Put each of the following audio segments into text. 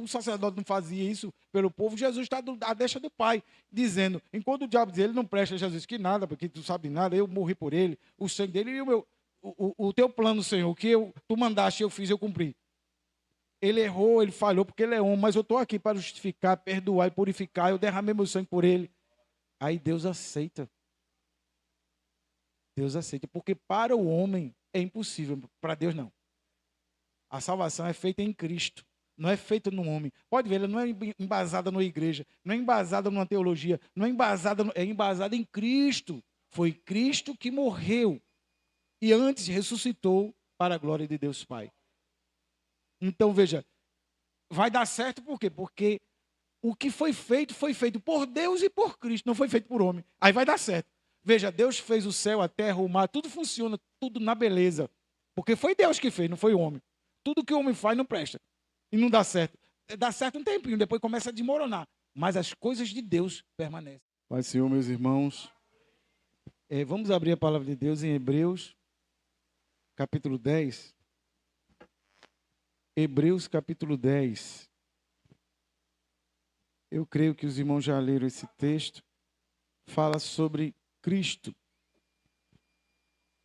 o sacerdote não fazia isso pelo povo, Jesus está à deixa do Pai, dizendo, enquanto o diabo diz, ele não presta, Jesus, que nada, porque tu sabe de nada, eu morri por ele, o sangue dele e o teu plano, Senhor, que tu mandaste, eu fiz, eu cumpri. Ele errou, ele falhou, porque ele é homem, mas eu estou aqui para justificar, perdoar e purificar, eu derramei meu sangue por ele. Aí Deus aceita. Deus aceita, porque para o homem é impossível, para Deus não. A salvação é feita em Cristo, não é feita no homem. Pode ver, ela não é embasada numa igreja, não é embasada numa teologia, não é embasada em Cristo. Foi Cristo que morreu e antes ressuscitou para a glória de Deus Pai. Então, veja, vai dar certo por quê? Porque o que foi feito por Deus e por Cristo, não foi feito por homem. Aí vai dar certo. Veja, Deus fez o céu, a terra, o mar, tudo funciona, tudo na beleza. Porque foi Deus que fez, não foi o homem. Tudo que o homem faz não presta. E não dá certo. Dá certo um tempinho, depois começa a desmoronar. Mas as coisas de Deus permanecem. Pai Senhor, meus irmãos, vamos abrir a palavra de Deus em Hebreus, capítulo 10. Hebreus, capítulo 10. Eu creio que os irmãos já leram esse texto. Fala sobre Cristo.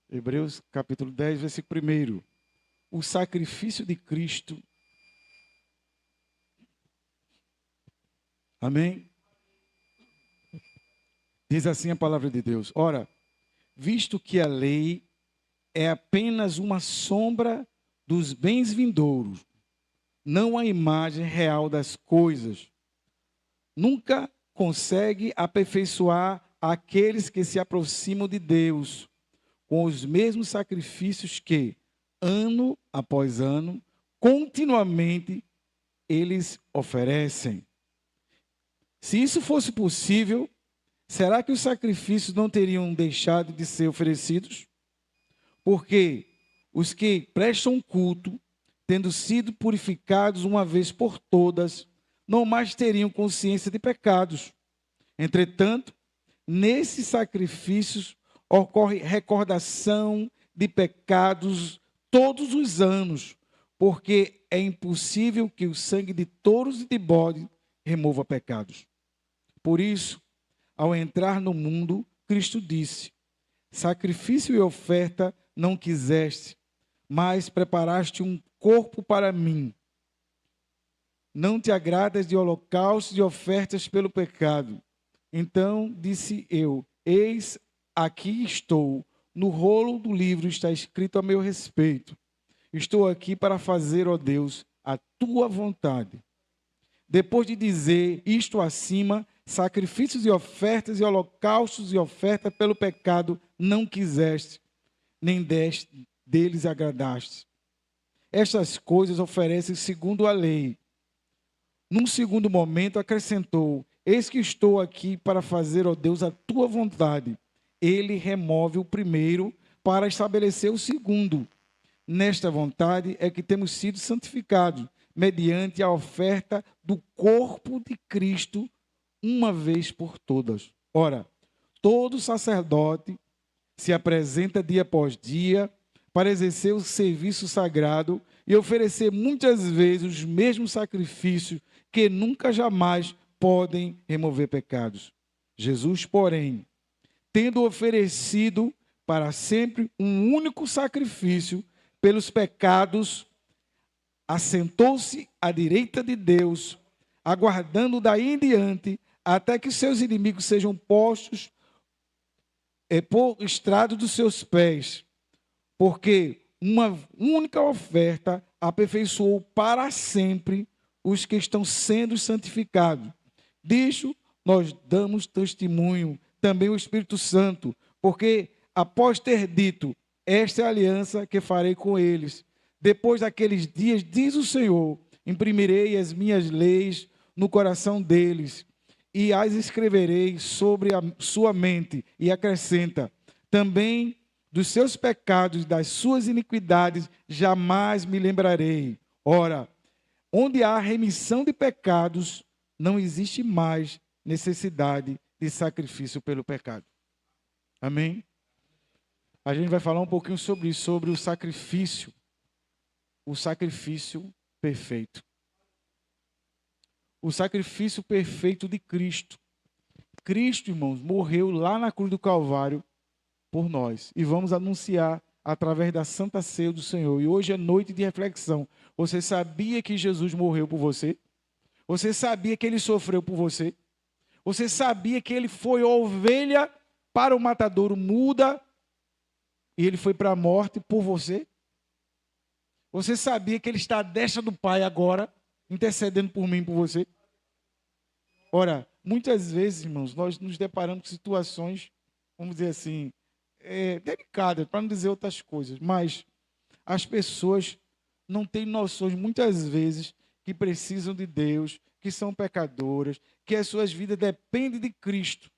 Hebreus, capítulo 10, versículo 1. O sacrifício de Cristo. Amém? Diz assim a palavra de Deus. Ora, visto que a lei é apenas uma sombra dos bens vindouros, não a imagem real das coisas, nunca consegue aperfeiçoar aqueles que se aproximam de Deus com os mesmos sacrifícios que, ano após ano, continuamente eles oferecem. Se isso fosse possível, será que os sacrifícios não teriam deixado de ser oferecidos? Porque os que prestam culto, tendo sido purificados uma vez por todas, não mais teriam consciência de pecados. Entretanto, nesses sacrifícios ocorre recordação de pecados todos os anos, porque é impossível que o sangue de touros e de bode remova pecados. Por isso, ao entrar no mundo, Cristo disse: sacrifício e oferta não quiseste, mas preparaste um corpo para mim. Não te agradas de holocaustos e ofertas pelo pecado. Então disse eu: eis, aqui estou. No rolo do livro está escrito a meu respeito. Estou aqui para fazer, ó Deus, a tua vontade. Depois de dizer isto acima, sacrifícios e ofertas e holocaustos e oferta pelo pecado não quiseste, nem deles agradaste. Estas coisas oferecem segundo a lei. Num segundo momento acrescentou: eis que estou aqui para fazer, ó Deus, a tua vontade. Ele remove o primeiro para estabelecer o segundo. Nesta vontade é que temos sido santificados, mediante a oferta do corpo de Cristo, uma vez por todas. Ora, todo sacerdote se apresenta dia após dia para exercer o serviço sagrado e oferecer muitas vezes os mesmos sacrifícios que nunca jamais podem remover pecados. Jesus, porém, tendo oferecido para sempre um único sacrifício pelos pecados, assentou-se à direita de Deus, aguardando daí em diante até que seus inimigos sejam postos por estrado dos seus pés, porque uma única oferta aperfeiçoou para sempre os que estão sendo santificados. Disso nós damos testemunho, também o Espírito Santo, porque após ter dito, esta é a aliança que farei com eles, depois daqueles dias, diz o Senhor, imprimirei as minhas leis no coração deles, e as escreverei sobre a sua mente, e acrescenta, também dos seus pecados, das suas iniquidades, jamais me lembrarei. Ora, onde há remissão de pecados, não existe mais necessidade de sacrifício pelo pecado. Amém? A gente vai falar um pouquinho sobre isso, sobre o sacrifício perfeito. o sacrifício perfeito de Cristo. Cristo, irmãos, morreu lá na cruz do Calvário por nós. E vamos anunciar através da Santa Ceia do Senhor. E hoje é noite de reflexão. Você sabia que Jesus morreu por você? Você sabia que ele sofreu por você? Você sabia que ele foi ovelha para o matadouro muda e ele foi para a morte por você? Você sabia que ele está à destra do Pai agora, intercedendo por mim e por você? Ora, muitas vezes, irmãos, nós nos deparamos com situações, vamos dizer assim, delicadas, para não dizer outras coisas, mas as pessoas não têm noções, muitas vezes, que precisam de Deus, que são pecadoras, que as suas vidas dependem de Cristo,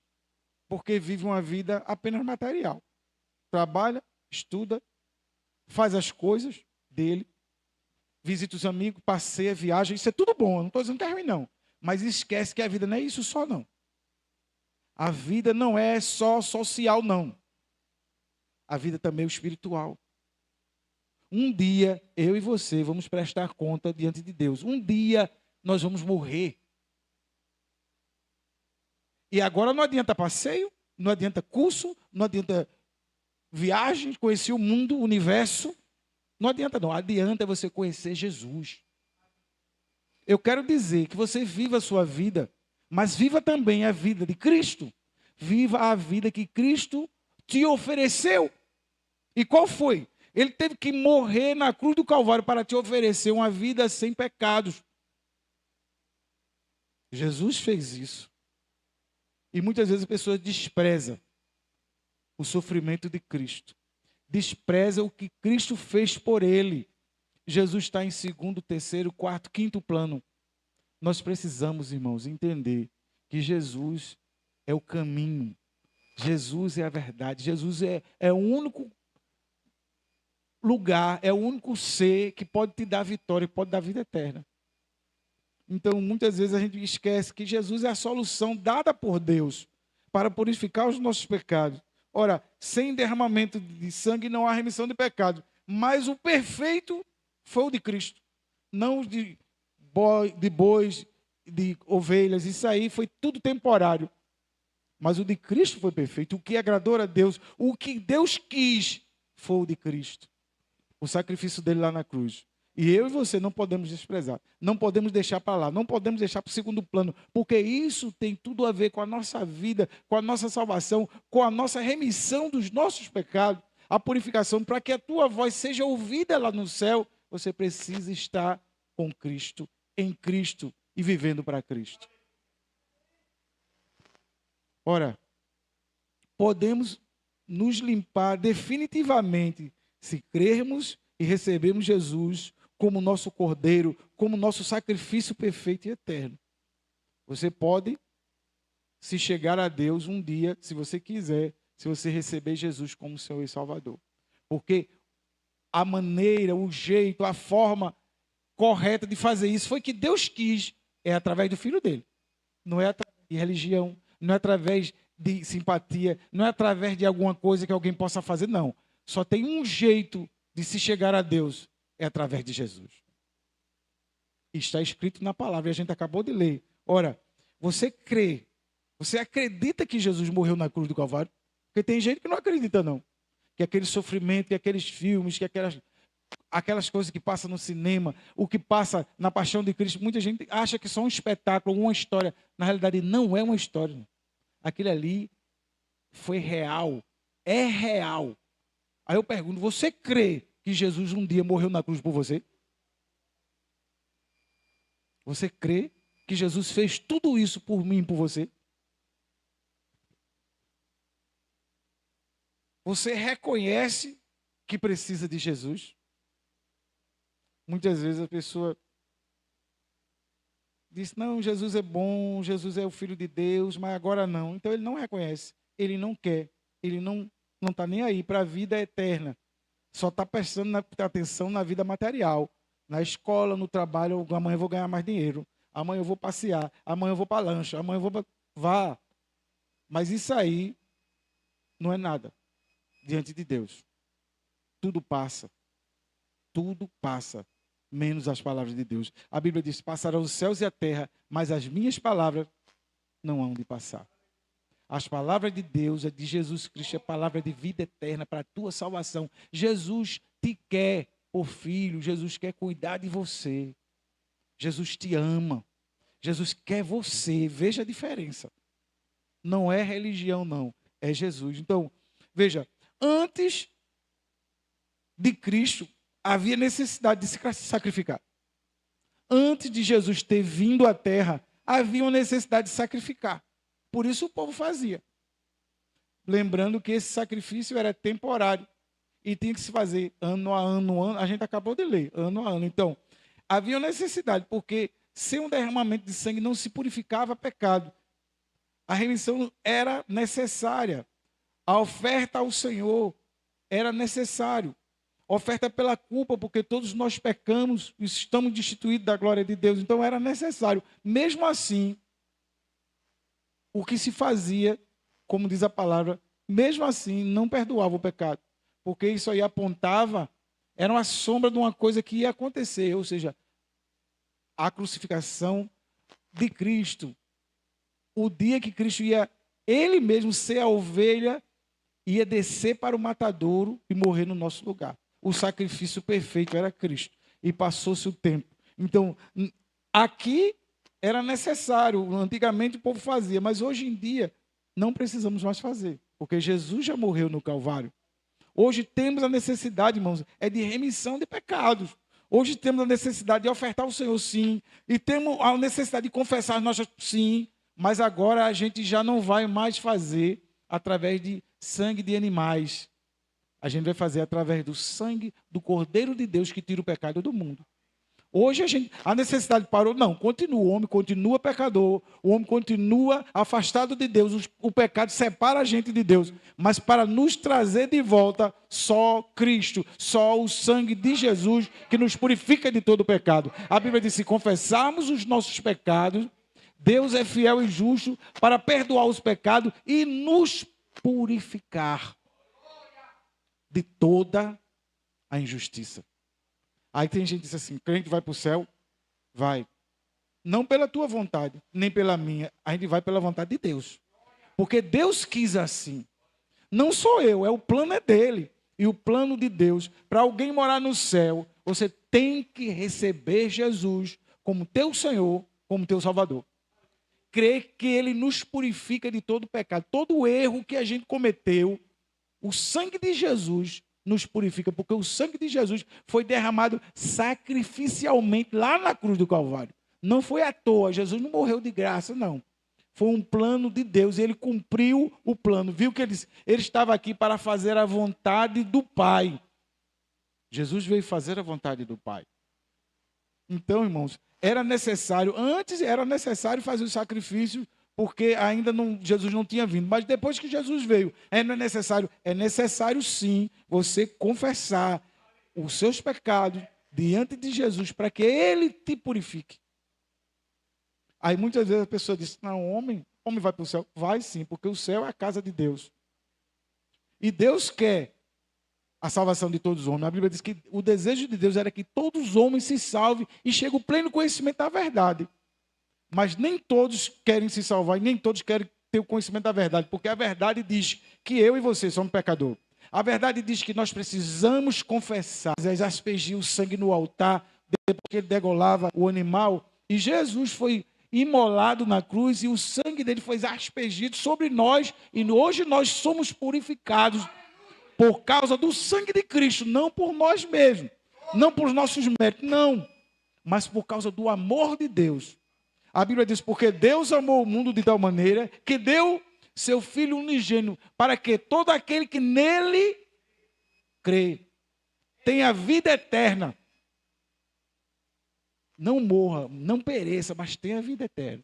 porque vivem uma vida apenas material. Trabalha, estuda, faz as coisas dele, visita os amigos, passeia, viaja, isso é tudo bom, eu não estou dizendo que é ruim, não. Mas esquece que a vida não é isso só, não. A vida não é só social, não. A vida também é espiritual. Um dia, eu e você vamos prestar conta diante de Deus. Um dia, nós vamos morrer. E agora não adianta passeio, não adianta curso, não adianta viagem, conhecer o mundo, o universo. Não adianta não, adianta você conhecer Jesus. Eu quero dizer que você viva a sua vida, mas viva também a vida de Cristo. Viva a vida que Cristo te ofereceu. E qual foi? Ele teve que morrer na cruz do Calvário para te oferecer uma vida sem pecados. Jesus fez isso. E muitas vezes as pessoas desprezam o sofrimento de Cristo. Desprezam o que Cristo fez por ele. Jesus está em segundo, terceiro, quarto, quinto plano. Nós precisamos, irmãos, entender que Jesus é o caminho. Jesus é a verdade. Jesus é o único lugar, é o único ser que pode te dar vitória, que pode dar vida eterna. Então, muitas vezes a gente esquece que Jesus é a solução dada por Deus para purificar os nossos pecados. Ora, sem derramamento de sangue não há remissão de pecados. Mas o perfeito foi o de Cristo. Não de bois, de ovelhas. Isso aí foi tudo temporário. Mas o de Cristo foi perfeito. O que agradou a Deus, o que Deus quis, foi o de Cristo. O sacrifício dele lá na cruz. E eu e você não podemos desprezar. Não podemos deixar para lá. Não podemos deixar para o segundo plano. Porque isso tem tudo a ver com a nossa vida, com a nossa salvação, com a nossa remissão dos nossos pecados, a purificação. Para que a tua voz seja ouvida lá no céu, você precisa estar com Cristo, em Cristo e vivendo para Cristo. Ora, podemos nos limpar definitivamente se crermos e recebermos Jesus como nosso Cordeiro, como nosso sacrifício perfeito e eterno. Você pode se chegar a Deus um dia, se você quiser, se você receber Jesus como Senhor e Salvador. Porque a maneira, o jeito, a forma correta de fazer isso foi que Deus quis, é através do Filho dele. Não é através de religião, não é através de simpatia, não é através de alguma coisa que alguém possa fazer, não. Só tem um jeito de se chegar a Deus, é através de Jesus. Está escrito na palavra, e a gente acabou de ler. Ora, você crê, você acredita que Jesus morreu na cruz do Calvário? Porque tem gente que não acredita, não. Que aquele sofrimento, que aqueles filmes, que aquelas coisas que passam no cinema, o que passa na Paixão de Cristo, muita gente acha que só um espetáculo, uma história. Na realidade, não é uma história. Não. Aquilo ali foi real, é real. Aí eu pergunto, você crê que Jesus um dia morreu na cruz por você? Você crê que Jesus fez tudo isso por mim e por você? Você reconhece que precisa de Jesus? Muitas vezes a pessoa diz, não, Jesus é bom, Jesus é o Filho de Deus, mas agora não. Então ele não reconhece, ele não quer, ele não está nem aí para a vida eterna. Só está prestando atenção na vida material. Na escola, no trabalho, amanhã eu vou ganhar mais dinheiro. Amanhã eu vou passear. Amanhã eu vou para lancha. Amanhã eu vou para... Vá. Mas isso aí não é nada diante de Deus. Tudo passa. Tudo passa. menos as palavras de Deus. A Bíblia diz: passarão os céus e a terra, mas as minhas palavras não hão de passar. As palavras de Deus, de Jesus Cristo, é palavra de vida eterna para a tua salvação. Jesus te quer, ô filho, Jesus quer cuidar de você. Jesus te ama. Jesus quer você. Veja a diferença. Não é religião, não. É Jesus. Então, veja, antes de Cristo, havia necessidade de se sacrificar. Antes de Jesus ter vindo à terra, havia uma necessidade de sacrificar. Por isso o povo fazia. Lembrando que esse sacrifício era temporário e tinha que se fazer ano a ano, a gente acabou de ler, ano a ano. Então, havia uma necessidade, porque sem um derramamento de sangue não se purificava pecado. A remissão era necessária. A oferta ao Senhor era necessário. Oferta pela culpa, porque todos nós pecamos e estamos destituídos da glória de Deus. Então era necessário. Mesmo assim, o que se fazia, como diz a palavra, mesmo assim não perdoava o pecado. Porque isso aí apontava, era uma sombra de uma coisa que ia acontecer. Ou seja, a crucificação de Cristo. O dia que Cristo ia, ele mesmo ser a ovelha, ia descer para o matadouro e morrer no nosso lugar. O sacrifício perfeito era Cristo. E passou-se o tempo. Então, aqui era necessário. Antigamente o povo fazia, mas hoje em dia não precisamos mais fazer. Porque Jesus já morreu no Calvário. Hoje temos a necessidade, irmãos, é de remissão de pecados. Hoje temos a necessidade de ofertar ao Senhor, sim. E temos a necessidade de confessar as nossas, sim. Mas agora a gente já não vai mais fazer através de sangue de animais. A gente vai fazer através do sangue do Cordeiro de Deus que tira o pecado do mundo. Hoje a necessidade parou. Não, continua. O homem continua pecador. O homem continua afastado de Deus. O pecado separa a gente de Deus. Mas para nos trazer de volta, só Cristo, só o sangue de Jesus que nos purifica de todo o pecado. A Bíblia diz: se confessarmos os nossos pecados, Deus é fiel e justo para perdoar os pecados e nos purificar de toda a injustiça. Aí tem gente que diz assim: crente vai para o céu? Vai. Não pela tua vontade, nem pela minha. A gente vai pela vontade de Deus. Porque Deus quis assim. Não sou eu, o plano é dele. E o plano de Deus, para alguém morar no céu, você tem que receber Jesus como teu Senhor, como teu Salvador. Crer que ele nos purifica de todo pecado. Todo o erro que a gente cometeu, o sangue de Jesus nos purifica, porque o sangue de Jesus foi derramado sacrificialmente lá na cruz do Calvário. Não foi à toa, Jesus não morreu de graça, não. Foi um plano de Deus, ele cumpriu o plano. Viu que ele estava aqui para fazer a vontade do Pai. Jesus veio fazer a vontade do Pai. Então, irmãos, antes era necessário fazer o sacrifício, porque ainda Jesus não tinha vindo. Mas depois que Jesus veio, não é necessário? É necessário sim você confessar os seus pecados diante de Jesus, para que ele te purifique. Aí muitas vezes a pessoa diz: não, homem vai para o céu. Vai sim, porque o céu é a casa de Deus. E Deus quer a salvação de todos os homens. A Bíblia diz que o desejo de Deus era que todos os homens se salvem e cheguem ao pleno conhecimento da verdade. Mas nem todos querem se salvar e nem todos querem ter o conhecimento da verdade, porque a verdade diz que eu e você somos pecadores. A verdade diz que nós precisamos confessar. Moisés aspergiu o sangue no altar, depois que ele degolava o animal, e Jesus foi imolado na cruz e o sangue dele foi aspergido sobre nós, e hoje nós somos purificados por causa do sangue de Cristo, não por nós mesmos, não por nossos méritos, não, mas por causa do amor de Deus. A Bíblia diz: porque Deus amou o mundo de tal maneira que deu seu Filho unigênito, para que todo aquele que nele crê tenha vida eterna. Não morra, não pereça, mas tenha vida eterna.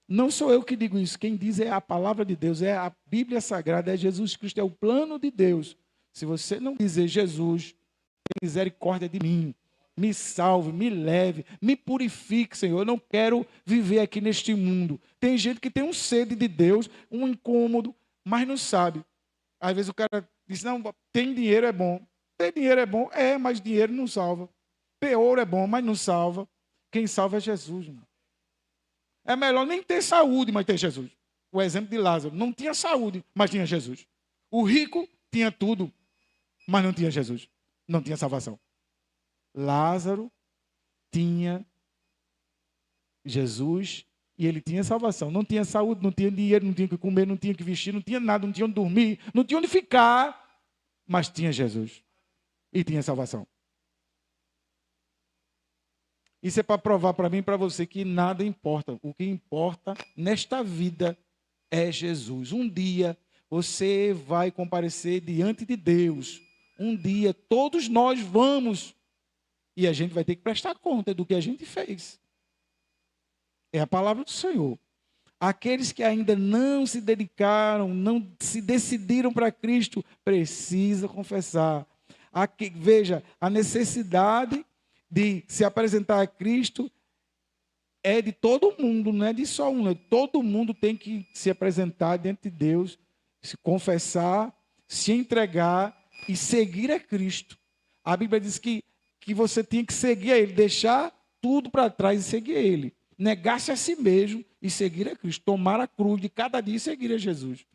Não sou eu que digo isso, quem diz é a palavra de Deus, é a Bíblia Sagrada, é Jesus Cristo, é o plano de Deus. Se você não dizer: Jesus, tem misericórdia de mim, me salve, me leve, me purifique, Senhor, eu não quero viver aqui neste mundo. Tem gente que tem um sede de Deus, um incômodo, mas não sabe. Às vezes o cara diz: não, tem dinheiro é bom. Ter dinheiro é bom, mas dinheiro não salva. Ouro é bom, mas não salva. Quem salva é Jesus, irmão. É melhor nem ter saúde, mas ter Jesus. O exemplo de Lázaro. Não tinha saúde, mas tinha Jesus. O rico tinha tudo, mas não tinha Jesus. Não tinha salvação. Lázaro tinha Jesus e ele tinha salvação. Não tinha saúde, não tinha dinheiro, não tinha o que comer, não tinha o que vestir, não tinha nada, não tinha onde dormir, não tinha onde ficar, mas tinha Jesus e tinha salvação. Isso é para provar para mim e para você que nada importa. O que importa nesta vida é Jesus. Um dia você vai comparecer diante de Deus. Um dia todos nós vamos e a gente vai ter que prestar conta do que a gente fez. É a palavra do Senhor. Aqueles que ainda não se dedicaram, não se decidiram para Cristo, precisam confessar. Veja, a necessidade de se apresentar a Cristo é de todo mundo, não é de só um. Todo mundo tem que se apresentar diante de Deus, se confessar, se entregar e seguir a Cristo. A Bíblia diz que você tinha que seguir a Ele, deixar tudo para trás e seguir a Ele. Negar-se a si mesmo e seguir a Cristo. Tomar a cruz de cada dia e seguir a Jesus.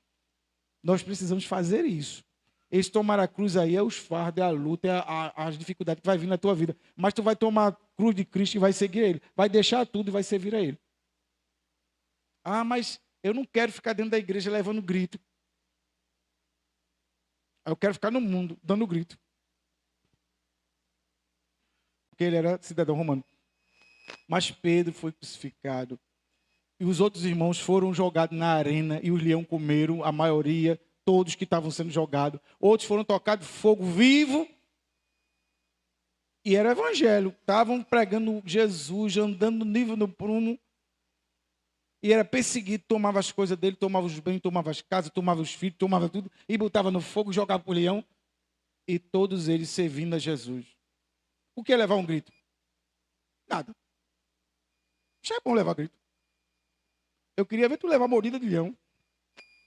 Nós precisamos fazer isso. Esse tomar a cruz aí é os fardos, é a luta, é as dificuldades que vai vir na tua vida. Mas tu vai tomar a cruz de Cristo e vai seguir a Ele. Vai deixar tudo e vai servir a Ele. Ah, mas eu não quero ficar dentro da igreja levando grito. Eu quero ficar no mundo dando grito. Porque ele era cidadão romano. Mas Pedro foi crucificado. E os outros irmãos foram jogados na arena e os leões comeram, a maioria, todos que estavam sendo jogados. Outros foram tocados de fogo vivo. E era evangelho. Estavam pregando Jesus, andando no nível do prumo. E era perseguido, tomava as coisas dele, tomava os bens, tomava as casas, tomava os filhos, tomava tudo. E botava no fogo, jogava para o leão. E todos eles servindo a Jesus. O que é levar um grito? Nada. Não é bom levar grito. Eu queria ver tu levar mordida de leão.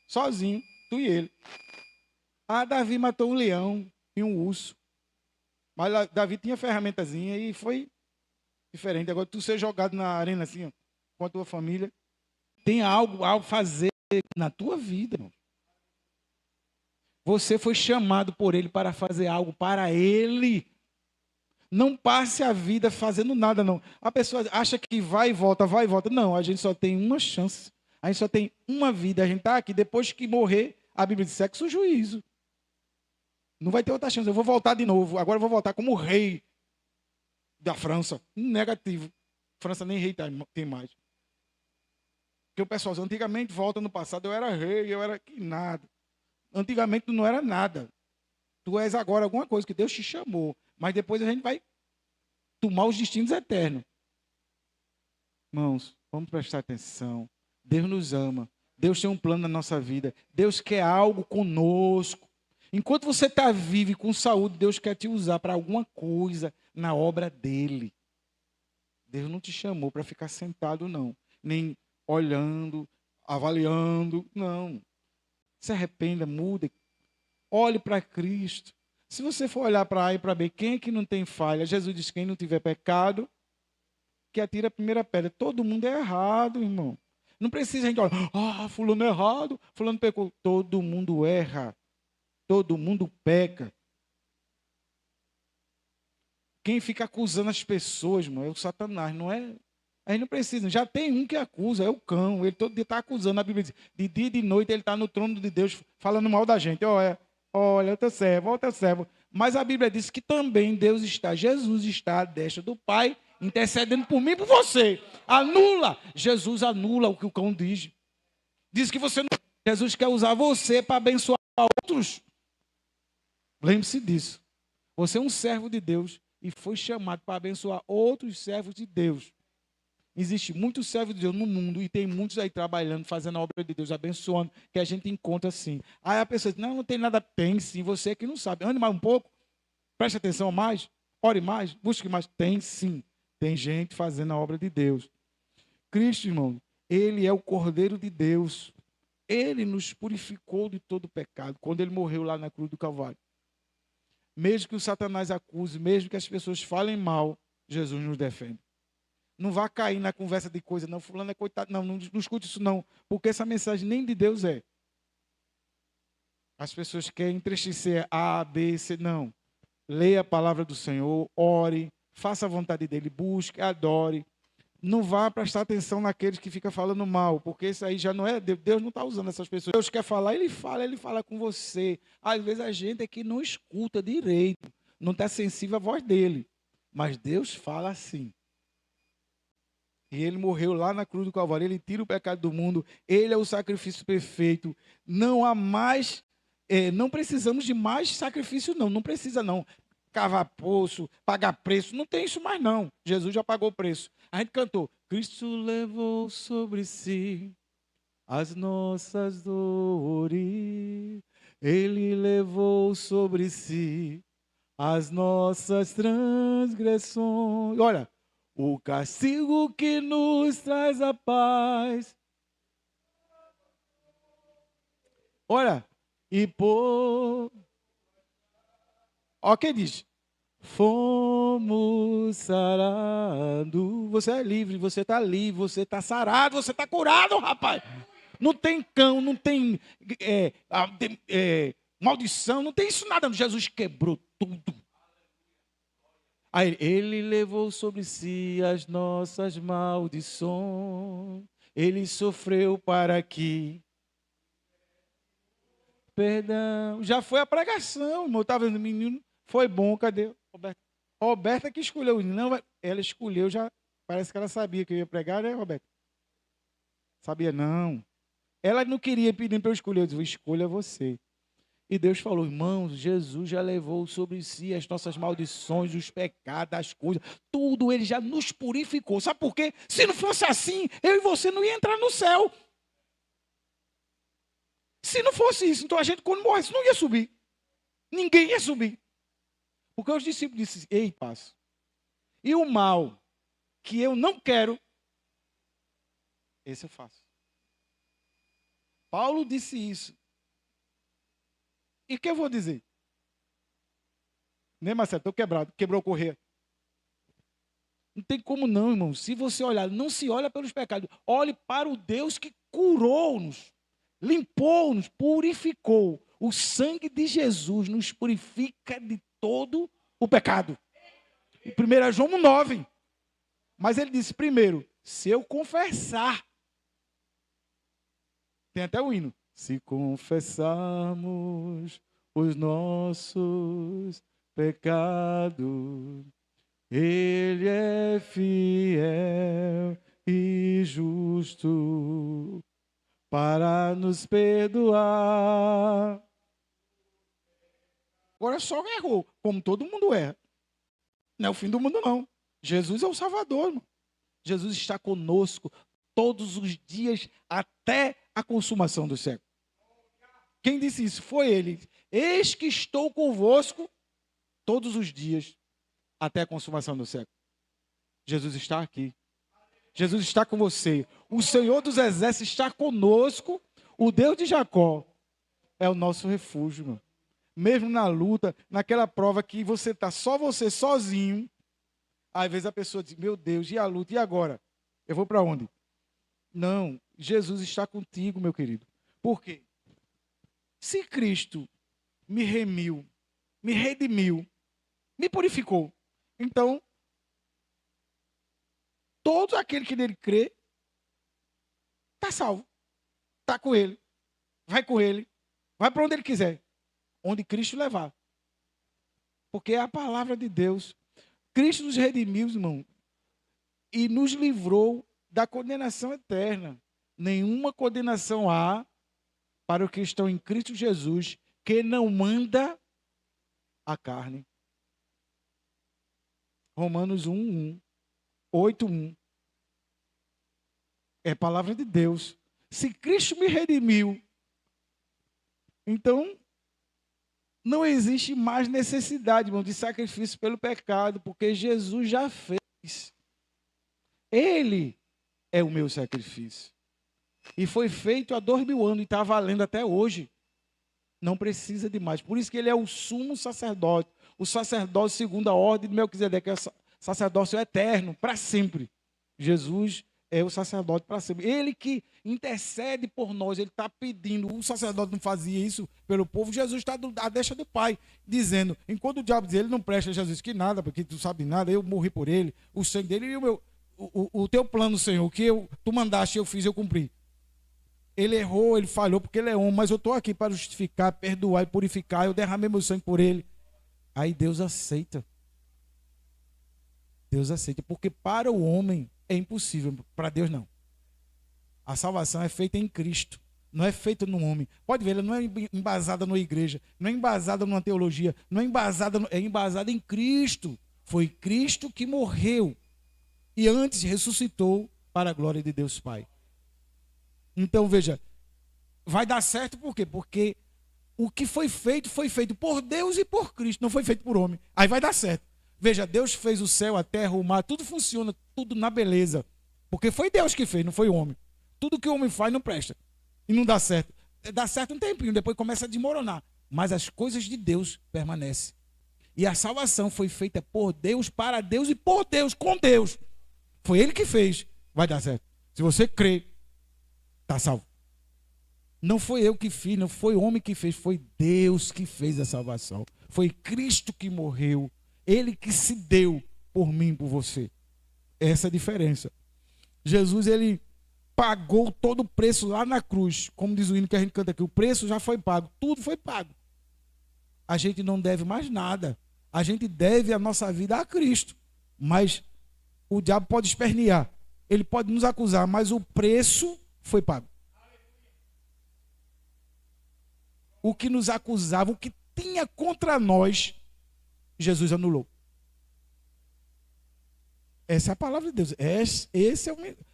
Sozinho, tu e ele. Ah, Davi matou um leão e um urso. Mas Davi tinha ferramentazinha e foi diferente. Agora tu ser jogado na arena assim, ó, com a tua família. Tem algo a fazer na tua vida, irmão. Você foi chamado por Ele para fazer algo para Ele. Não passe a vida fazendo nada, não. A pessoa acha que vai e volta, vai e volta. Não, a gente só tem uma chance. A gente só tem uma vida. A gente está aqui, depois que morrer, a Bíblia diz sexo juízo. Não vai ter outra chance. Eu vou voltar de novo. Agora eu vou voltar como rei da França. Negativo. França nem rei tem mais. Porque o pessoal, antigamente, volta no passado, eu era rei, eu era que nada. Antigamente tu não era nada. Tu és agora alguma coisa que Deus te chamou. Mas depois a gente vai tomar os destinos eternos. Irmãos, vamos prestar atenção. Deus nos ama. Deus tem um plano na nossa vida. Deus quer algo conosco. Enquanto você está vivo e com saúde, Deus quer te usar para alguma coisa na obra dele. Deus não te chamou para ficar sentado, não. Nem olhando, avaliando. Não. Se arrependa, muda. Olhe para Cristo. Se você for olhar para A e para B, quem é que não tem falha? Jesus diz: quem não tiver pecado, que atira a primeira pedra. Todo mundo é errado, irmão. Não precisa a gente olhar, fulano é errado, fulano pecou. Todo mundo erra. Todo mundo peca. Quem fica acusando as pessoas, irmão, é o Satanás, não é? A gente não precisa. Já tem um que acusa, é o cão. Ele todo dia está acusando. A Bíblia diz: de dia e de noite ele está no trono de Deus falando mal da gente. Olha, o teu servo. Mas a Bíblia diz que também Deus está, Jesus está à destra do Pai, intercedendo por mim e por você. Jesus anula o que o cão diz. Diz que você não. Jesus quer usar você para abençoar outros. Lembre-se disso. Você é um servo de Deus e foi chamado para abençoar outros servos de Deus. Existe muitos servos de Deus no mundo e tem muitos aí trabalhando, fazendo a obra de Deus, abençoando, que a gente encontra assim. Aí a pessoa diz: não tem nada. Tem sim, você que não sabe. Ande mais um pouco, preste atenção mais, ore mais, busque mais. Tem sim, tem gente fazendo a obra de Deus. Cristo, irmão, Ele é o Cordeiro de Deus. Ele nos purificou de todo pecado, quando Ele morreu lá na cruz do Calvário. Mesmo que o Satanás acuse, mesmo que as pessoas falem mal, Jesus nos defende. Não vá cair na conversa de coisa, não, fulano é coitado. Não escute isso não, porque essa mensagem nem de Deus é. As pessoas querem entristecer A, B, C, não. Leia a palavra do Senhor, ore, faça a vontade dele, busque, adore. Não vá prestar atenção naqueles que ficam falando mal, porque isso aí já não é Deus. Deus não está usando essas pessoas. Deus quer falar, ele fala com você. Às vezes a gente é que não escuta direito, não está sensível à voz dele. Mas Deus fala assim. E ele morreu lá na cruz do Calvário, ele tira o pecado do mundo, ele é o sacrifício perfeito. Não há mais, não precisamos de mais sacrifício, não precisa não. Cavar poço, pagar preço, não tem isso mais não. Jesus já pagou o preço. A gente cantou, Cristo levou sobre si as nossas dores, ele levou sobre si as nossas transgressões. Olha, o castigo que nos traz a paz. Olha, e por... Olha quem diz. Fomos sarados. Você é livre, você está livre, você está sarado, você está curado, rapaz. Não tem cão, não tem maldição, não tem isso nada. Jesus quebrou tudo. Aí, ele levou sobre si as nossas maldições. Ele sofreu para que... Perdão. Já foi a pregação, irmão. Estava vendo o menino. Foi bom, cadê? Roberta que escolheu. Não, ela escolheu já. Parece que ela sabia que eu ia pregar, né, Roberta? Sabia, não. Ela não queria pedir para eu escolher. Eu disse, escolha você. E Deus falou, irmãos, Jesus já levou sobre si as nossas maldições, os pecados, as coisas, tudo, ele já nos purificou. Sabe por quê? Se não fosse assim, eu e você não ia entrar no céu. Se não fosse isso, então a gente quando morresse não ia subir. Ninguém ia subir. Porque os discípulos disseram, ei, passo. E o mal que eu não quero, esse eu faço. Paulo disse isso. E o que eu vou dizer? Né, Marcelo? Estou quebrado. Quebrou a correia. Não tem como não, irmão. Se você olhar, não se olha pelos pecados. Olhe para o Deus que curou-nos, limpou-nos, purificou. O sangue de Jesus nos purifica de todo o pecado. 1 João 9. Mas ele disse, primeiro, se eu confessar. Tem até o hino. Se confessarmos os nossos pecados, ele é fiel e justo para nos perdoar. Agora só errou, como todo mundo erra. Não é o fim do mundo, não. Jesus é o Salvador, irmão. Jesus está conosco todos os dias até a consumação do século. Quem disse isso? Foi ele. Eis que estou convosco todos os dias até a consumação do século. Jesus está aqui. Jesus está com você. O Senhor dos Exércitos está conosco. O Deus de Jacó é o nosso refúgio, irmão. Mesmo na luta, naquela prova que você está só você sozinho, às vezes a pessoa diz, meu Deus, e a luta? E agora? Eu vou para onde? Não, Jesus está contigo, meu querido. Por quê? Se Cristo me remiu, me redimiu, me purificou, então, todo aquele que nele crê, está salvo. Está com ele, vai para onde ele quiser, onde Cristo levar. Porque é a palavra de Deus. Cristo nos redimiu, irmão, e nos livrou da condenação eterna. Nenhuma condenação há para os que estão em Cristo Jesus, que não manda a carne. Romanos 1:1, 8:1. É a palavra de Deus. Se Cristo me redimiu, então não existe mais necessidade, irmão, de sacrifício pelo pecado, porque Jesus já fez. Ele é o meu sacrifício. E foi feito há 2000 anos e está valendo até hoje. Não precisa de mais. Por isso que ele é o sumo sacerdote. O sacerdote segundo a ordem de Melquisedeque. sacerdócio eterno, para sempre. Jesus é o sacerdote para sempre. Ele que intercede por nós, ele está pedindo. O sacerdote não fazia isso pelo povo. Jesus está à deixa do Pai, dizendo, enquanto o diabo diz, ele não presta, Jesus, que nada, porque tu sabe nada, eu morri por ele, o sangue dele e o teu plano, Senhor, que tu mandaste, eu fiz, eu cumpri. Ele errou, ele falhou, porque ele é homem, mas eu estou aqui para justificar, perdoar e purificar, eu derramei meu sangue por ele. Aí Deus aceita. Deus aceita, porque para o homem é impossível, para Deus não. A salvação é feita em Cristo, não é feita no homem. Pode ver, ela não é embasada numa igreja, não é embasada numa teologia, não é embasada, é embasada em Cristo. Foi Cristo que morreu e antes ressuscitou para a glória de Deus Pai. Então veja, vai dar certo por quê? Porque o que foi feito por Deus e por Cristo, não foi feito por homem. Aí vai dar certo. Veja, Deus fez o céu, a terra, o mar, tudo funciona, tudo na beleza. Porque foi Deus que fez, não foi o homem. Tudo que o homem faz não presta. E não dá certo. Dá certo um tempinho, depois começa a desmoronar. Mas as coisas de Deus permanecem. E a salvação foi feita por Deus, para Deus e por Deus, com Deus. Foi Ele que fez. Vai dar certo. Se você crê, está salvo. Não foi eu que fiz, não foi o homem que fez, foi Deus que fez a salvação. Foi Cristo que morreu. Ele que se deu por mim, por você. Essa é a diferença. Jesus, ele pagou todo o preço lá na cruz. Como diz o hino que a gente canta aqui, o preço já foi pago. Tudo foi pago. A gente não deve mais nada. A gente deve a nossa vida a Cristo. Mas o diabo pode espernear. Ele pode nos acusar, mas o preço foi pago. O que nos acusava, o que tinha contra nós, Jesus anulou. Essa é a palavra de Deus. Esse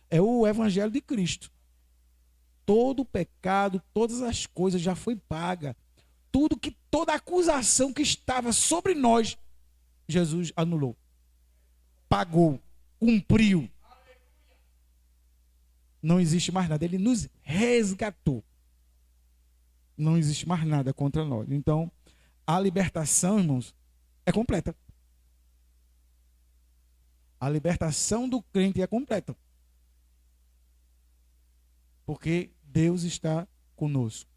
é o evangelho de Cristo. Todo o pecado, todas as coisas já foi paga. Toda acusação que estava sobre nós, Jesus anulou. Pagou, cumpriu. Não existe mais nada. Ele nos resgatou. Não existe mais nada contra nós. Então, a libertação, irmãos, é completa. A libertação do crente é completa. Porque Deus está conosco.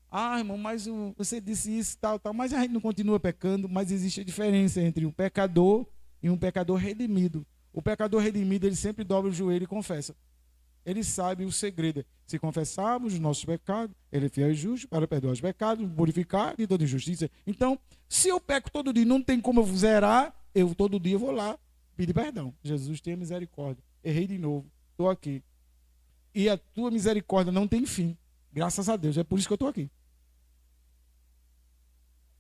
Ah, irmão, mas você disse isso, tal, mas a gente não continua pecando, mas existe a diferença entre um pecador e um pecador redimido. O pecador redimido, ele sempre dobra o joelho e confessa. Ele sabe o segredo. Se confessarmos os nossos pecados, ele é fiel e justo para perdoar os pecados, purificar de toda injustiça. Então, se eu peco todo dia, não tem como eu zerar, eu todo dia vou lá pedir perdão. Jesus, tenha misericórdia. Errei de novo, estou aqui. E a tua misericórdia não tem fim. Graças a Deus, é por isso que eu estou aqui.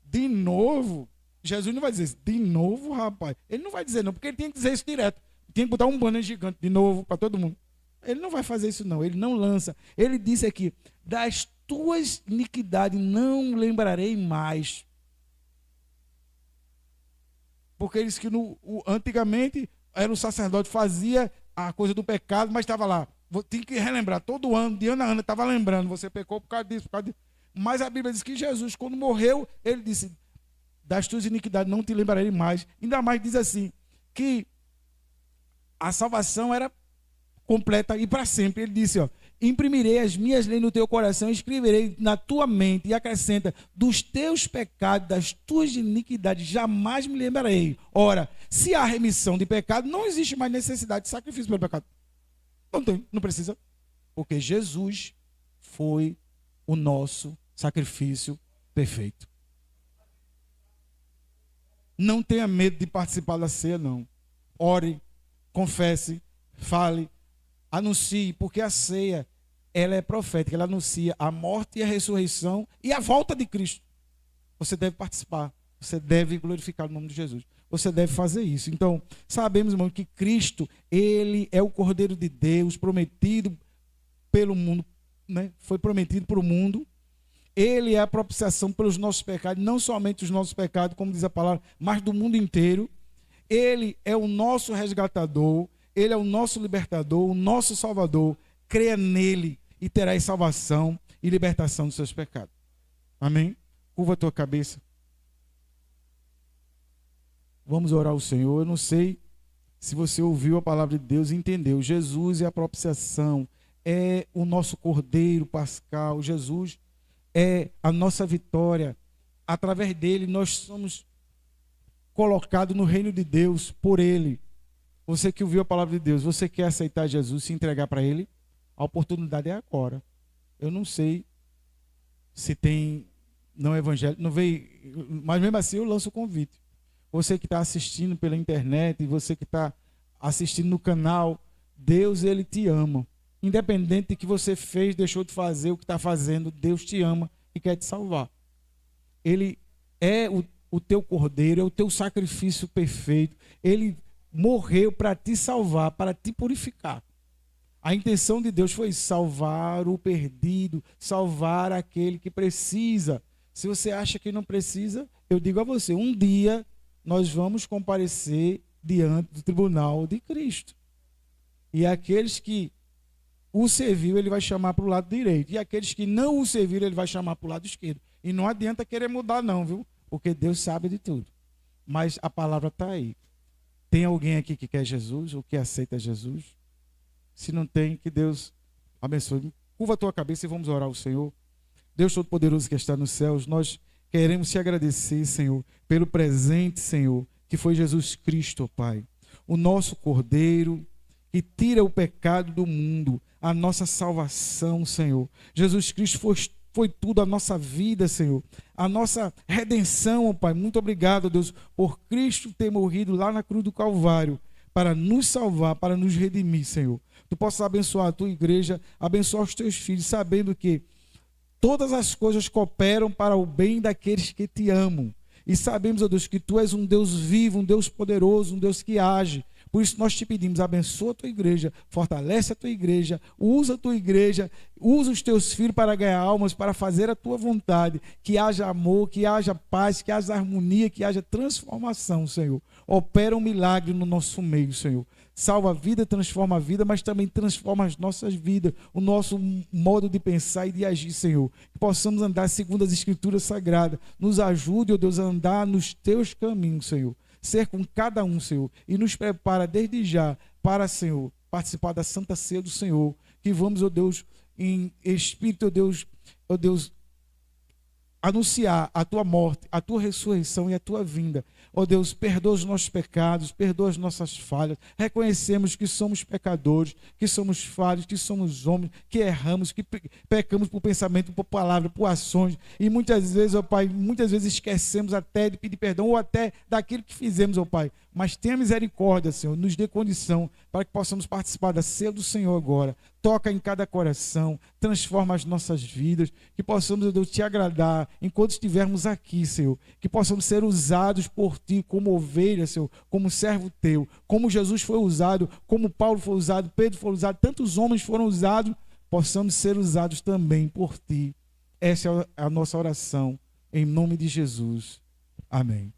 De novo, Jesus não vai dizer isso. De novo, rapaz. Ele não vai dizer não, porque ele tem que dizer isso direto. Tem que botar um banner gigante de novo para todo mundo. Ele não vai fazer isso não, ele não lança. Ele disse aqui, das tuas iniquidades não lembrarei mais. Porque ele disse que antigamente era o sacerdote, fazia a coisa do pecado, mas estava lá. Tem que relembrar, todo ano, de ano a ano, estava lembrando, você pecou por causa disso, por causa disso. Mas a Bíblia diz que Jesus, quando morreu, ele disse, das tuas iniquidades não te lembrarei mais. Ainda mais diz assim, que a salvação era completa e para sempre. Ele disse, imprimirei as minhas leis no teu coração, escreverei na tua mente, e acrescenta, dos teus pecados, das tuas iniquidades, jamais me lembrarei. Ora, se há remissão de pecado, não existe mais necessidade de sacrifício pelo pecado. Não tem, não precisa. Porque Jesus foi o nosso sacrifício perfeito. Não tenha medo de participar da ceia, não. Ore, confesse, fale, anuncie, porque a ceia, ela é profética, ela anuncia a morte e a ressurreição e a volta de Cristo. Você deve participar, você deve glorificar o nome de Jesus. Você deve fazer isso. Então, sabemos, irmão, que Cristo, ele é o Cordeiro de Deus, prometido pelo mundo, né? Foi prometido para o mundo. Ele é a propiciação pelos nossos pecados, não somente os nossos pecados, como diz a palavra, mas do mundo inteiro. Ele é o nosso resgatador, ele é o nosso libertador, o nosso salvador. Creia nele e terás salvação e libertação dos seus pecados. Amém? Curva a tua cabeça. Vamos orar ao Senhor. Eu não sei Se você ouviu a palavra de Deus e entendeu, Jesus é a propiciação, é o nosso Cordeiro Pascal, Jesus é a nossa vitória. Através dele nós somos colocados no reino de Deus por ele. Você que ouviu a palavra de Deus, você quer aceitar Jesus, se entregar para ele? A oportunidade é agora. Eu não sei se tem não evangélico, não veio, mas mesmo assim eu lanço o convite. Você que está assistindo pela internet, você que está assistindo no canal, Deus, ele te ama. Independente de que você fez, deixou de fazer o que está fazendo, Deus te ama e quer te salvar. Ele é o teu cordeiro, é o teu sacrifício perfeito. Ele morreu para te salvar, para te purificar. A intenção de Deus foi salvar o perdido, salvar aquele que precisa. Se você acha que não precisa, eu digo a você, um dia nós vamos comparecer diante do tribunal de Cristo. E aqueles que o serviu, ele vai chamar para o lado direito. E aqueles que não o serviram, ele vai chamar para o lado esquerdo. E não adianta querer mudar não, viu? Porque Deus sabe de tudo. Mas a palavra está aí. Tem alguém aqui que quer Jesus ou que aceita Jesus? Se não tem, que Deus abençoe. Curva a tua cabeça e vamos orar ao Senhor. Deus Todo-Poderoso que está nos céus, nós queremos te agradecer, Senhor, pelo presente, Senhor, que foi Jesus Cristo, Pai. O nosso Cordeiro, que tira o pecado do mundo, a nossa salvação, Senhor. Jesus Cristo foi tudo a nossa vida, Senhor. A nossa redenção, Pai. Muito obrigado, Deus, por Cristo ter morrido lá na cruz do Calvário, para nos salvar, para nos redimir, Senhor. Tu possas abençoar a tua igreja, abençoar os teus filhos, sabendo que todas as coisas cooperam para o bem daqueles que te amam. E sabemos, ó Deus, que tu és um Deus vivo, um Deus poderoso, um Deus que age. Por isso nós te pedimos, abençoa a tua igreja, fortalece a tua igreja, usa os teus filhos para ganhar almas, para fazer a tua vontade, que haja amor, que haja paz, que haja harmonia, que haja transformação, Senhor. Opera um milagre no nosso meio, Senhor. Salva a vida, transforma a vida, mas também transforma as nossas vidas, o nosso modo de pensar e de agir, Senhor. Que possamos andar segundo as Escrituras Sagradas. Nos ajude, ó Deus, a andar nos teus caminhos, Senhor. Ser com cada um, Senhor, e nos prepara desde já para, Senhor, participar da Santa Ceia do Senhor, que vamos, ó Deus, em espírito, ó Deus, anunciar a tua morte, a tua ressurreição e a tua vinda. Ó Deus, perdoa os nossos pecados, perdoa as nossas falhas. Reconhecemos que somos pecadores, que somos falhos, que somos homens, que erramos, que pecamos por pensamento, por palavra, por ações. E muitas vezes, ó Pai, esquecemos até de pedir perdão ou até daquilo que fizemos, ó Pai. Mas tenha misericórdia, Senhor, nos dê condição para que possamos participar da ceia do Senhor agora. Toca em cada coração, transforma as nossas vidas, que possamos, ó Deus, te agradar enquanto estivermos aqui, Senhor. Que possamos ser usados por Ti como ovelha, Senhor, como servo Teu. Como Jesus foi usado, como Paulo foi usado, Pedro foi usado, tantos homens foram usados, possamos ser usados também por Ti. Essa é a nossa oração, em nome de Jesus. Amém.